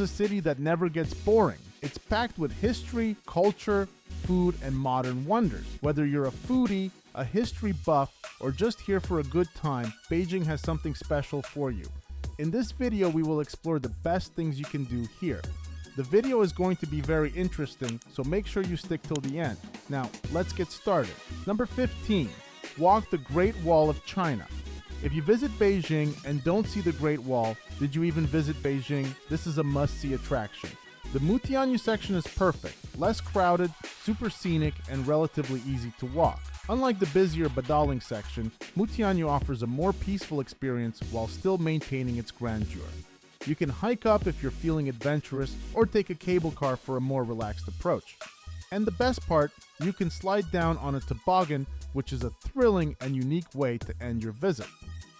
is a city that never gets boring. It's packed with history, culture, food, and modern wonders. Whether you're a foodie, a history buff, or just here for a good time, Beijing has something special for you. In this video, we will explore the best things you can do here. The video is going to be very interesting, so make sure you stick till the end. Now, let's get started. Number 15, walk the Great Wall of China. If you visit Beijing and don't see the Great Wall, did you even visit Beijing? This is a must-see attraction. The Mutianyu section is perfect, less crowded, super scenic, and relatively easy to walk. Unlike the busier Badaling section, Mutianyu offers a more peaceful experience while still maintaining its grandeur. You can hike up if you're feeling adventurous, or take a cable car for a more relaxed approach. And the best part, you can slide down on a toboggan, which is a thrilling and unique way to end your visit.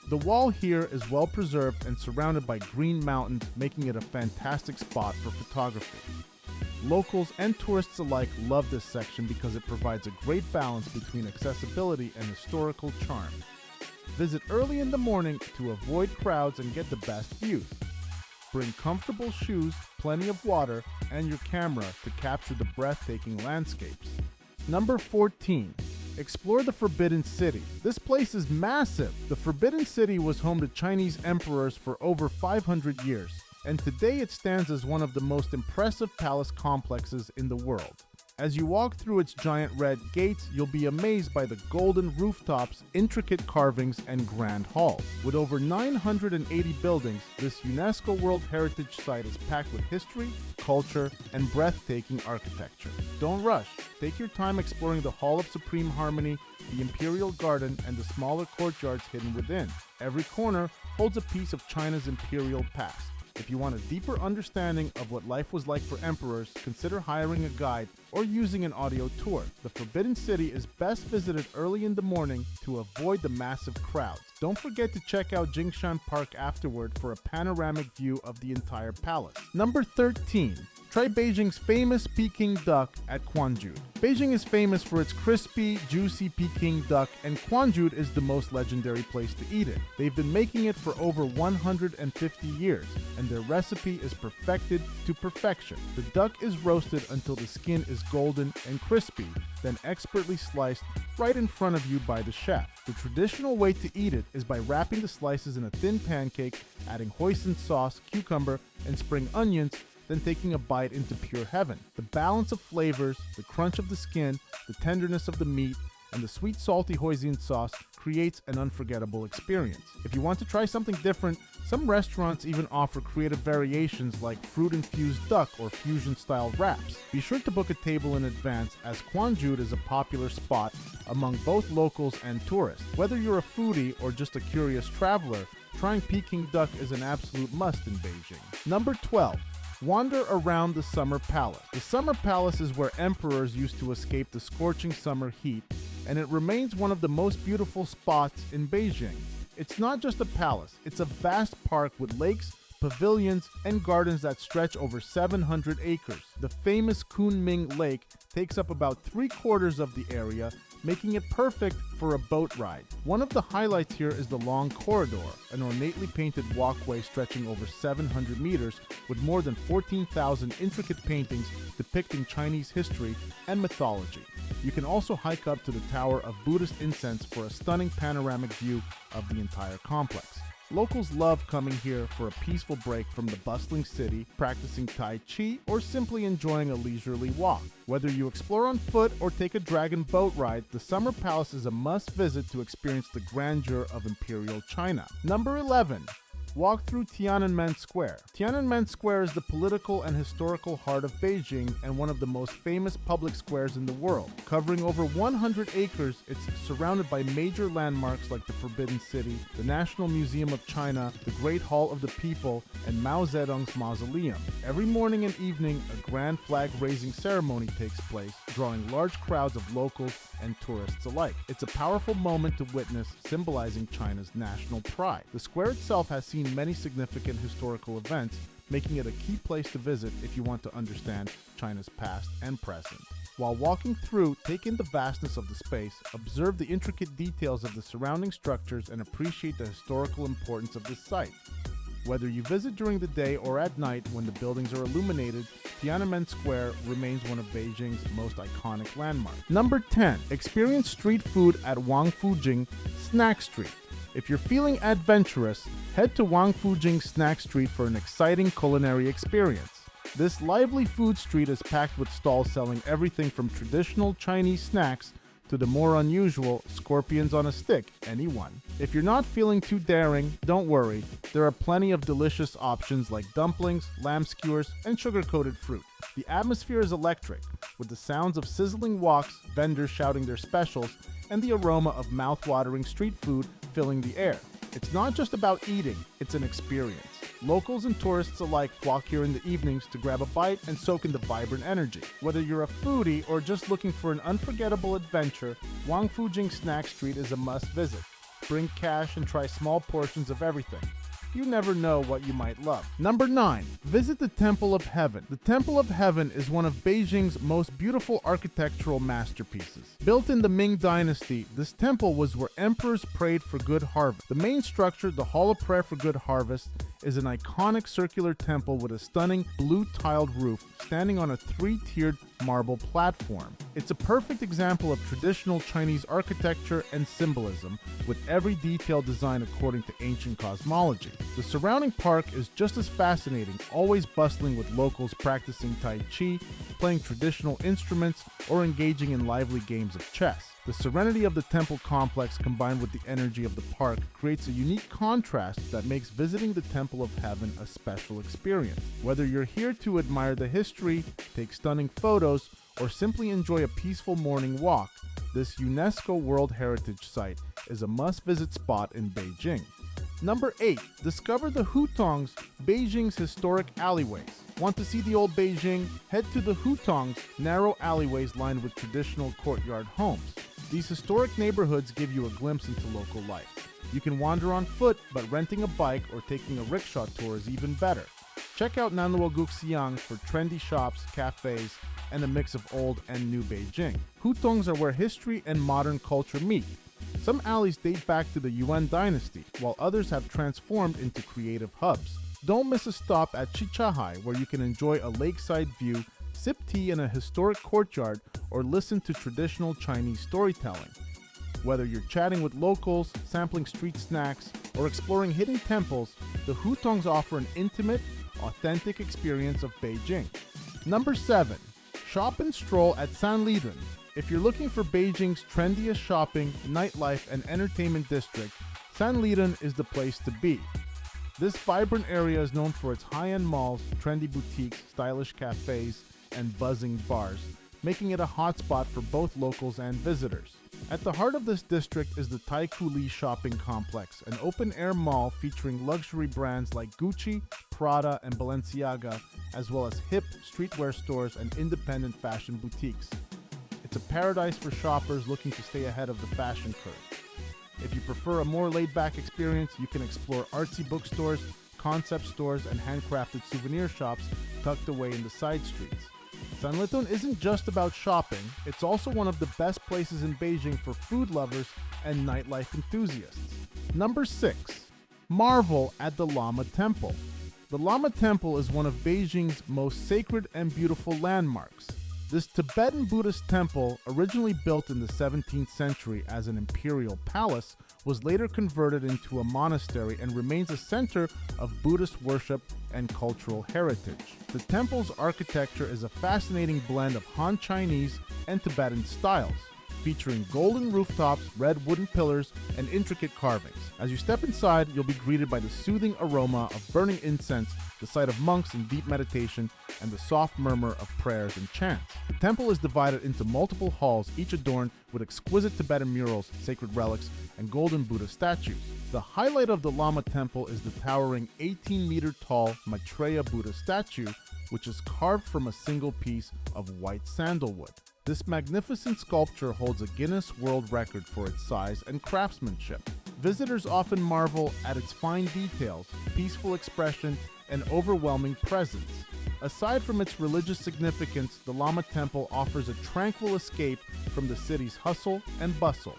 The wall here is well preserved and surrounded by green mountains, making it a fantastic spot for photography. Locals and tourists alike love this section because it provides a great balance between accessibility and historical charm. Visit early in the morning to avoid crowds and get the best views. Bring comfortable shoes, plenty of water, and your camera to capture the breathtaking landscapes. Number 14. Explore the Forbidden City. This place is massive. The Forbidden City was home to Chinese emperors for over 500 years, and today it stands as one of the most impressive palace complexes in the world. As you walk through its giant red gates, you'll be amazed by the golden rooftops, intricate carvings, and grand halls. With over 980 buildings, this UNESCO World Heritage Site is packed with history, culture, and breathtaking architecture. Don't rush. Take your time exploring the Hall of Supreme Harmony, the Imperial Garden, and the smaller courtyards hidden within. Every corner holds a piece of China's imperial past. If you want a deeper understanding of what life was like for emperors, consider hiring a guide or using an audio tour. The Forbidden City is best visited early in the morning to avoid the massive crowds. Don't forget to check out Jingshan Park afterward for a panoramic view of the entire palace. Number 13. Try Beijing's famous Peking Duck at Quanjude. Beijing is famous for its crispy, juicy Peking Duck, and Quanjude is the most legendary place to eat it. They've been making it for over 150 years, and their recipe is perfected to perfection. The duck is roasted until the skin is golden and crispy, then expertly sliced right in front of you by the chef. The traditional way to eat it is by wrapping the slices in a thin pancake, adding hoisin sauce, cucumber, and spring onions, then taking a bite into pure heaven. The balance of flavors, the crunch of the skin, the tenderness of the meat, and the sweet salty hoisin sauce creates an unforgettable experience. If you want to try something different, some restaurants even offer creative variations like fruit-infused duck or fusion-style wraps. Be sure to book a table in advance, as Quanjude is a popular spot among both locals and tourists. Whether you're a foodie or just a curious traveler, trying Peking Duck is an absolute must in Beijing. Number 12. Wander around the Summer Palace. The Summer Palace is where emperors used to escape the scorching summer heat, and it remains one of the most beautiful spots in Beijing. It's not just a palace, it's a vast park with lakes, pavilions, and gardens that stretch over 700 acres. The famous Kunming Lake takes up about 3/4 of the area, making it perfect for a boat ride. One of the highlights here is the long corridor, an ornately painted walkway stretching over 700 meters with more than 14,000 intricate paintings depicting Chinese history and mythology. You can also hike up to the Tower of Buddhist Incense for a stunning panoramic view of the entire complex. Locals love coming here for a peaceful break from the bustling city, practicing Tai Chi, or simply enjoying a leisurely walk. Whether you explore on foot or take a dragon boat ride, the Summer Palace is a must-visit to experience the grandeur of Imperial China. Number 11. Walk through Tiananmen Square. Tiananmen Square is the political and historical heart of Beijing and one of the most famous public squares in the world. Covering over 100 acres, it's surrounded by major landmarks like the Forbidden City, the National Museum of China, the Great Hall of the People, and Mao Zedong's mausoleum. Every morning and evening, a grand flag-raising ceremony takes place, drawing large crowds of locals and tourists alike. It's a powerful moment to witness, symbolizing China's national pride. The square itself has seen many significant historical events, making it a key place to visit if you want to understand China's past and present. While walking through, take in the vastness of the space, observe the intricate details of the surrounding structures, and appreciate the historical importance of this site. Whether you visit during the day or at night when the buildings are illuminated, Tiananmen Square remains one of Beijing's most iconic landmarks. Number 10. Experience street food at Wangfujing Snack Street. If you're feeling adventurous, head to Wangfujing Snack Street for an exciting culinary experience. This lively food street is packed with stalls selling everything from traditional Chinese snacks to the more unusual scorpions on a stick, anyone. If you're not feeling too daring, don't worry. There are plenty of delicious options like dumplings, lamb skewers, and sugar-coated fruit. The atmosphere is electric, with the sounds of sizzling woks, vendors shouting their specials, and the aroma of mouth-watering street food filling the air. It's not just about eating, it's an experience. Locals and tourists alike flock here in the evenings to grab a bite and soak in the vibrant energy. Whether you're a foodie or just looking for an unforgettable adventure, Wangfujing Snack Street is a must-visit. Bring cash and try small portions of everything. You never know what you might love. Number 9. Visit the Temple of Heaven. The Temple of Heaven is one of Beijing's most beautiful architectural masterpieces. Built in the Ming dynasty, this temple was where emperors prayed for good harvest. The main structure, the Hall of Prayer for Good Harvest, is an iconic circular temple with a stunning blue-tiled roof standing on a 3-tiered marble platform. It's a perfect example of traditional Chinese architecture and symbolism, with every detail designed according to ancient cosmology. The surrounding park is just as fascinating, always bustling with locals practicing Tai Chi, playing traditional instruments, or engaging in lively games of chess. The serenity of the temple complex combined with the energy of the park creates a unique contrast that makes visiting the Temple of Heaven a special experience. Whether you're here to admire the history, take stunning photos, or simply enjoy a peaceful morning walk, this UNESCO World Heritage Site is a must-visit spot in Beijing. Number 8. Discover the Hutongs, Beijing's historic alleyways. Want to see the old Beijing? Head to the Hutongs, narrow alleyways lined with traditional courtyard homes. These historic neighborhoods give you a glimpse into local life. You can wander on foot, but renting a bike or taking a rickshaw tour is even better. Check out Nanluoguxiang for trendy shops, cafes, and a mix of old and new Beijing. Hutongs are where history and modern culture meet. Some alleys date back to the Yuan dynasty, while others have transformed into creative hubs. Don't miss a stop at Chichahai, where you can enjoy a lakeside view, sip tea in a historic courtyard, or listen to traditional Chinese storytelling. Whether you're chatting with locals, sampling street snacks, or exploring hidden temples, the Hutongs offer an intimate, authentic experience of Beijing. Number 7. Shop and stroll at Sanlitun. If you're looking for Beijing's trendiest shopping, nightlife, and entertainment district, Sanlitun is the place to be. This vibrant area is known for its high-end malls, trendy boutiques, stylish cafes, and buzzing bars, making it a hotspot for both locals and visitors. At the heart of this district is the Taikoo Li shopping complex, an open-air mall featuring luxury brands like Gucci, Prada, and Balenciaga, as well as hip streetwear stores and independent fashion boutiques. It's a paradise for shoppers looking to stay ahead of the fashion curve. If you prefer a more laid-back experience, you can explore artsy bookstores, concept stores, and handcrafted souvenir shops tucked away in the side streets. Sanlitun isn't just about shopping, it's also one of the best places in Beijing for food lovers and nightlife enthusiasts. Number 6. Marvel at the Lama Temple. The Lama Temple is one of Beijing's most sacred and beautiful landmarks. This Tibetan Buddhist temple, originally built in the 17th century as an imperial palace, was later converted into a monastery and remains a center of Buddhist worship and cultural heritage. The temple's architecture is a fascinating blend of Han Chinese and Tibetan styles, featuring golden rooftops, red wooden pillars, and intricate carvings. As you step inside, you'll be greeted by the soothing aroma of burning incense, the sight of monks in deep meditation, and the soft murmur of prayers and chants. The temple is divided into multiple halls, each adorned with exquisite Tibetan murals, sacred relics, and golden Buddha statues. The highlight of the Lama Temple is the towering 18-meter-tall Maitreya Buddha statue, which is carved from a single piece of white sandalwood. This magnificent sculpture holds a Guinness World Record for its size and craftsmanship. Visitors often marvel at its fine details, peaceful expression, and overwhelming presence. Aside from its religious significance, the Lama Temple offers a tranquil escape from the city's hustle and bustle.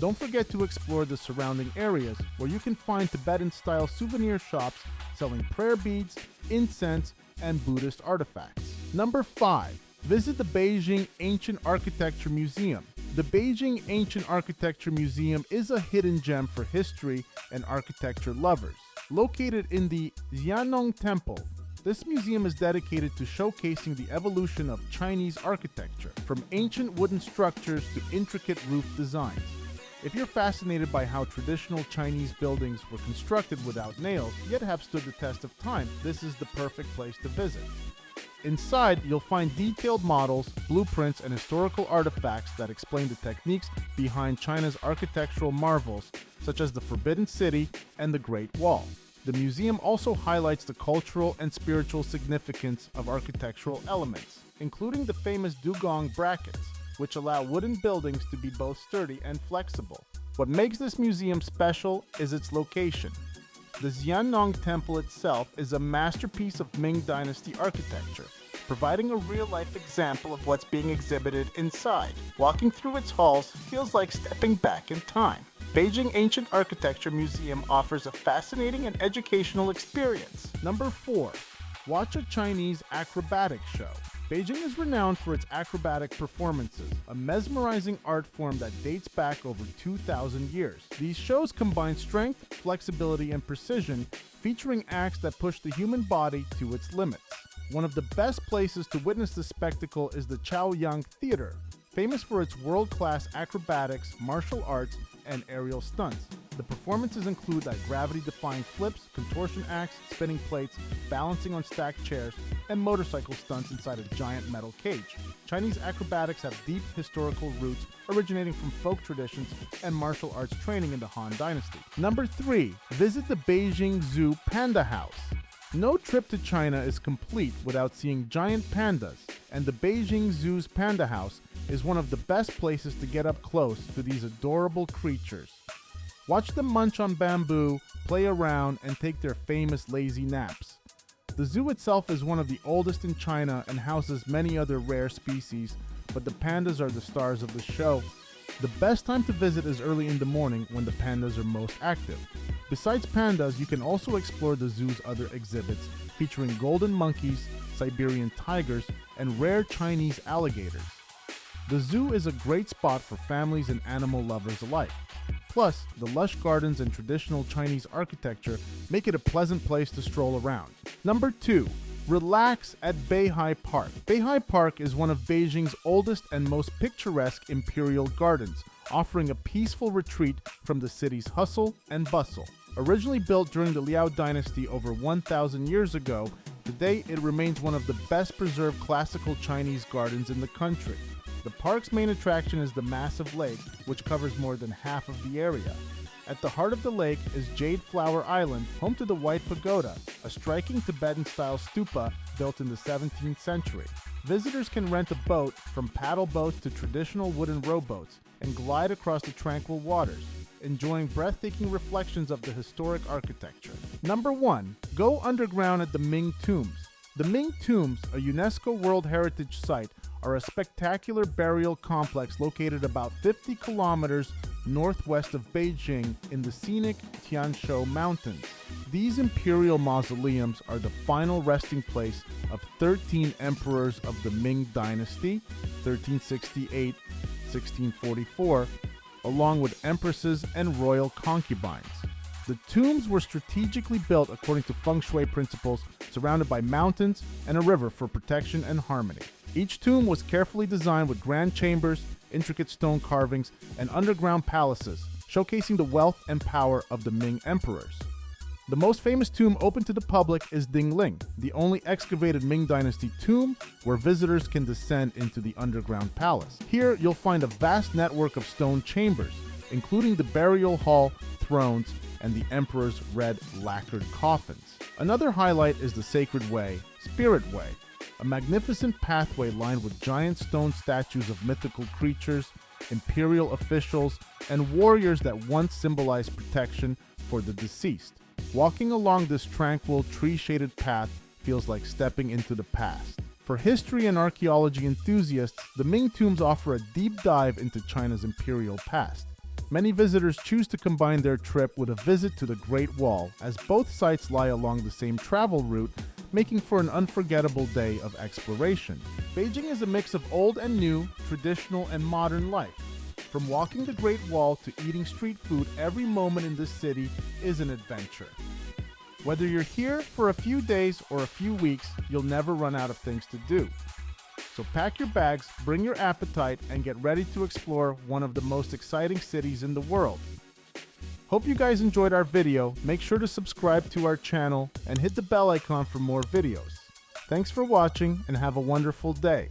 Don't forget to explore the surrounding areas where you can find Tibetan-style souvenir shops selling prayer beads, incense, and Buddhist artifacts. Number 5. Visit the Beijing Ancient Architecture Museum. The Beijing Ancient Architecture Museum is a hidden gem for history and architecture lovers. Located in the Lama Temple, this museum is dedicated to showcasing the evolution of Chinese architecture, from ancient wooden structures to intricate roof designs. If you're fascinated by how traditional Chinese buildings were constructed without nails, yet have stood the test of time, this is the perfect place to visit. Inside, you'll find detailed models, blueprints, and historical artifacts that explain the techniques behind China's architectural marvels, such as the Forbidden City and the Great Wall. The museum also highlights the cultural and spiritual significance of architectural elements, including the famous dugong brackets, which allow wooden buildings to be both sturdy and flexible. What makes this museum special is its location. The Xiannong Temple itself is a masterpiece of Ming Dynasty architecture, providing a real-life example of what's being exhibited inside. Walking through its halls feels like stepping back in time. Beijing Ancient Architecture Museum offers a fascinating and educational experience. Number 4. Watch a Chinese acrobatic show. Beijing is renowned for its acrobatic performances, a mesmerizing art form that dates back over 2,000 years. These shows combine strength, flexibility, and precision, featuring acts that push the human body to its limits. One of the best places to witness this spectacle is the Chaoyang Theater, famous for its world-class acrobatics, martial arts, and aerial stunts. The performances include gravity-defying flips, contortion acts, spinning plates, balancing on stacked chairs, and motorcycle stunts inside a giant metal cage. Chinese acrobatics have deep historical roots originating from folk traditions and martial arts training in the Han Dynasty. Number 3. Visit the Beijing Zoo Panda House. No trip to China is complete without seeing giant pandas, and the Beijing Zoo's Panda House is one of the best places to get up close to these adorable creatures. Watch them munch on bamboo, play around, and take their famous lazy naps. The zoo itself is one of the oldest in China and houses many other rare species, but the pandas are the stars of the show. The best time to visit is early in the morning when the pandas are most active. Besides pandas, you can also explore the zoo's other exhibits featuring golden monkeys, Siberian tigers, and rare Chinese alligators. The zoo is a great spot for families and animal lovers alike. Plus, the lush gardens and traditional Chinese architecture make it a pleasant place to stroll around. Number 2. Relax at Beihai Park. Beihai Park is one of Beijing's oldest and most picturesque imperial gardens, offering a peaceful retreat from the city's hustle and bustle. Originally built during the Liao Dynasty over 1,000 years ago, today it remains one of the best preserved classical Chinese gardens in the country. The park's main attraction is the massive lake, which covers more than half of the area. At the heart of the lake is Jade Flower Island, home to the White Pagoda, a striking Tibetan-style stupa built in the 17th century. Visitors can rent a boat, from paddle boats to traditional wooden rowboats, and glide across the tranquil waters, enjoying breathtaking reflections of the historic architecture. Number 1. Go underground at the Ming Tombs. The Ming Tombs, a UNESCO World Heritage Site, are a spectacular burial complex located about 50 kilometers northwest of Beijing in the scenic Tianshu Mountains. These imperial mausoleums are the final resting place of 13 emperors of the Ming Dynasty, 1368-1644, along with empresses and royal concubines. The tombs were strategically built according to feng shui principles, surrounded by mountains and a river for protection and harmony. Each tomb was carefully designed with grand chambers, intricate stone carvings, and underground palaces, showcasing the wealth and power of the Ming emperors. The most famous tomb open to the public is Dingling, the only excavated Ming Dynasty tomb where visitors can descend into the underground palace. Here, you'll find a vast network of stone chambers, including the burial hall, thrones, and the emperor's red lacquered coffins. Another highlight is the Sacred Way, Spirit Way, a magnificent pathway lined with giant stone statues of mythical creatures, imperial officials, and warriors that once symbolized protection for the deceased. Walking along this tranquil, tree-shaded path feels like stepping into the past. For history and archaeology enthusiasts, the Ming tombs offer a deep dive into China's imperial past. Many visitors choose to combine their trip with a visit to the Great Wall, as both sites lie along the same travel route, making for an unforgettable day of exploration. Beijing is a mix of old and new, traditional and modern life. From walking the Great Wall to eating street food, every moment in this city is an adventure. Whether you're here for a few days or a few weeks, you'll never run out of things to do. So pack your bags, bring your appetite, and get ready to explore one of the most exciting cities in the world. Hope you guys enjoyed our video. Make sure to subscribe to our channel and hit the bell icon for more videos. Thanks for watching and have a wonderful day.